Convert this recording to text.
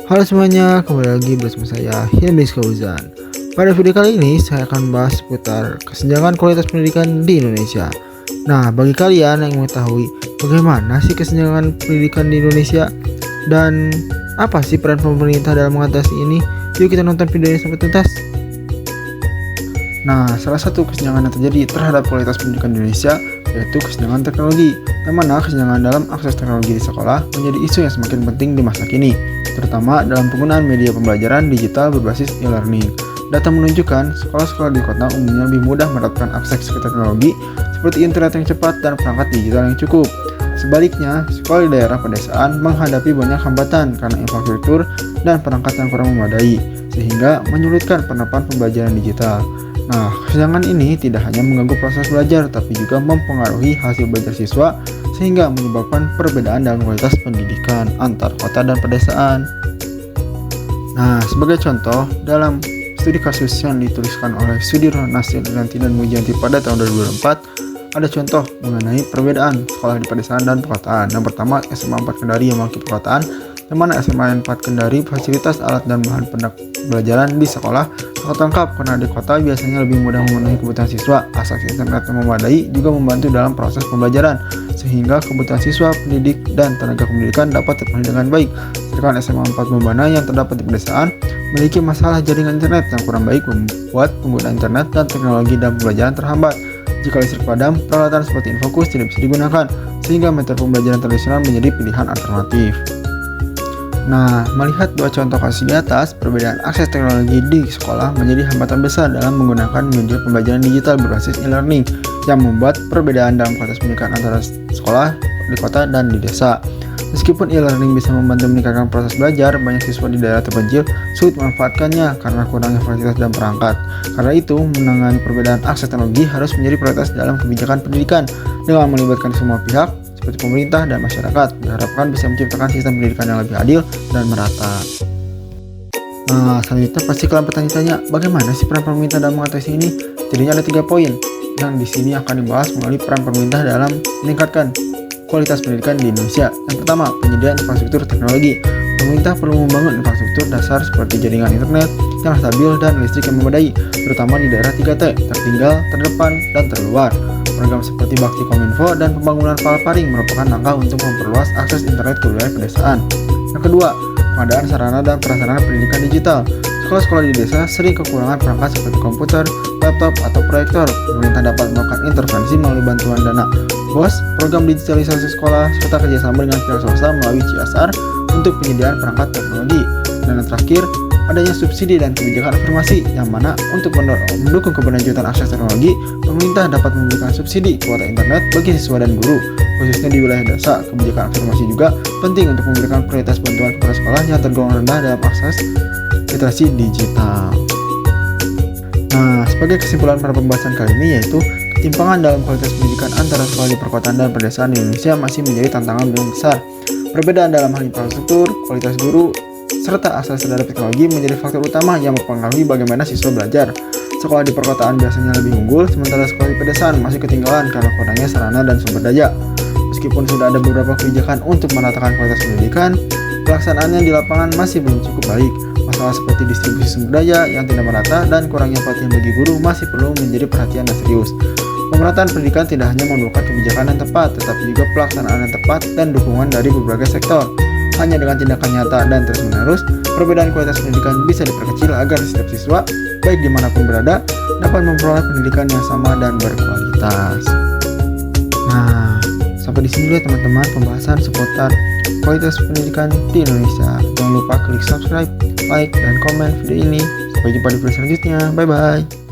Halo semuanya, kembali lagi bersama saya Henry Kauzan. Pada video kali ini saya akan bahas seputar kesenjangan kualitas pendidikan di Indonesia. Nah, bagi kalian yang mengetahui bagaimana sih kesenjangan pendidikan di Indonesia dan apa sih peran pemerintah dalam mengatasi ini, yuk kita nonton videonya sampai tuntas. Nah, salah satu kesenjangan yang terjadi terhadap kualitas pendidikan di Indonesia yaitu kesenjangan teknologi, yang mana kesenjangan dalam akses teknologi di sekolah menjadi isu yang semakin penting di masa kini, terutama dalam penggunaan media pembelajaran digital berbasis e-learning. Data menunjukkan sekolah-sekolah di kota umumnya lebih mudah mendapatkan akses ke teknologi seperti internet yang cepat dan perangkat digital yang cukup. Sebaliknya, sekolah di daerah pedesaan menghadapi banyak hambatan karena infrastruktur dan perangkat yang kurang memadai, sehingga menyulitkan penerapan pembelajaran digital. Nah, kesenjangan ini tidak hanya mengganggu proses belajar, tapi juga mempengaruhi hasil belajar siswa, sehingga menyebabkan perbedaan dalam kualitas pendidikan antar kota dan pedesaan. Nah, sebagai contoh, dalam studi kasus yang dituliskan oleh Sudirno Nasrianti dan Mujianti pada tahun 2004, ada contoh mengenai perbedaan sekolah di pedesaan dan perkotaan. Yang pertama, SMA 4 Kendari yang mewakili perkotaan, yang mana SMA 4 Kendari fasilitas alat dan bahan pembelajaran di sekolah sangat lengkap karena di kota biasanya lebih mudah memenuhi kebutuhan siswa. Akses internet yang memadai juga membantu dalam proses pembelajaran, sehingga kebutuhan siswa, pendidik, dan tenaga pendidikan dapat terpenuhi dengan baik. Sedangkan SMA 4 Bombana yang terdapat di pedesaan memiliki masalah jaringan internet yang kurang baik, membuat penggunaan internet dan teknologi dalam pembelajaran terhambat. Jika listrik padam, peralatan seperti Infocus tidak bisa digunakan, sehingga metode pembelajaran tradisional menjadi pilihan alternatif. Nah, melihat dua contoh kasus di atas, perbedaan akses teknologi di sekolah menjadi hambatan besar dalam menggunakan media pembelajaran digital berbasis e-learning yang membuat perbedaan dalam kualitas pendidikan antara sekolah di kota dan di desa. Meskipun e-learning bisa membantu meningkatkan proses belajar, banyak siswa di daerah terpencil sulit memanfaatkannya karena kurangnya fasilitas dan perangkat. Karena itu, menangani perbedaan akses teknologi harus menjadi prioritas dalam kebijakan pendidikan dengan melibatkan semua pihak seperti pemerintah dan masyarakat. Diharapkan bisa menciptakan sistem pendidikan yang lebih adil dan merata. Nah, selanjutnya pasti kalian bertanya-tanya, bagaimana sih peran pemerintah dalam mengatasi ini? Jadinya ada 3 poin yang di sini akan dibahas melalui peran pemerintah dalam meningkatkan kualitas pendidikan di Indonesia. Yang pertama, penyediaan infrastruktur teknologi. Pemerintah perlu membangun infrastruktur dasar seperti jaringan internet yang stabil dan listrik yang memadai, terutama di daerah 3T, tertinggal, terdepan, dan terluar. Program seperti Bakti Kominfo dan pembangunan Palparing merupakan langkah untuk memperluas akses internet ke wilayah pedesaan. Yang kedua, pengadaan sarana dan prasarana pendidikan digital. Sekolah-sekolah di desa sering kekurangan perangkat seperti komputer, laptop, atau proyektor. Pemerintah dapat melakukan intervensi melalui bantuan dana BOS, program digitalisasi sekolah, serta kerjasama dengan pihak swasta melalui CSR untuk penyediaan perangkat teknologi. Dan yang terakhir, adanya subsidi dan kebijakan afirmasi, yang mana untuk mendukung keberlanjutan akses teknologi, pemerintah dapat memberikan subsidi kuota internet bagi siswa dan guru, khususnya di wilayah desa. Kebijakan afirmasi juga penting untuk memberikan prioritas bantuan kepada sekolah yang tergolong rendah dalam akses literasi digital. Nah, sebagai kesimpulan pada pembahasan kali ini yaitu ketimpangan dalam kualitas pendidikan antara sekolah di perkotaan dan pedesaan di Indonesia masih menjadi tantangan yang besar. Perbedaan dalam hal infrastruktur, kualitas guru, serta akses terhadap teknologi menjadi faktor utama yang mempengaruhi bagaimana siswa belajar. Sekolah di perkotaan biasanya lebih unggul, sementara sekolah di pedesaan masih ketinggalan karena kurangnya sarana dan sumber daya. Meskipun sudah ada beberapa kebijakan untuk meratakan kualitas pendidikan, pelaksanaannya di lapangan masih belum cukup baik. Masalah seperti distribusi sumber daya yang tidak merata dan kurangnya pelatihan bagi guru masih perlu menjadi perhatian yang serius. Pemerataan pendidikan tidak hanya memerlukan kebijakan yang tepat, tetapi juga pelaksanaan yang tepat dan dukungan dari berbagai sektor. Hanya dengan tindakan nyata dan terus-menerus, perbedaan kualitas pendidikan bisa diperkecil agar setiap siswa, baik dimanapun berada, dapat memperoleh pendidikan yang sama dan berkualitas. Nah, sampai di sini dulu ya teman-teman pembahasan seputar kualitas pendidikan di Indonesia. Jangan lupa klik subscribe, like, dan komen video ini. Sampai jumpa di video selanjutnya. Bye-bye.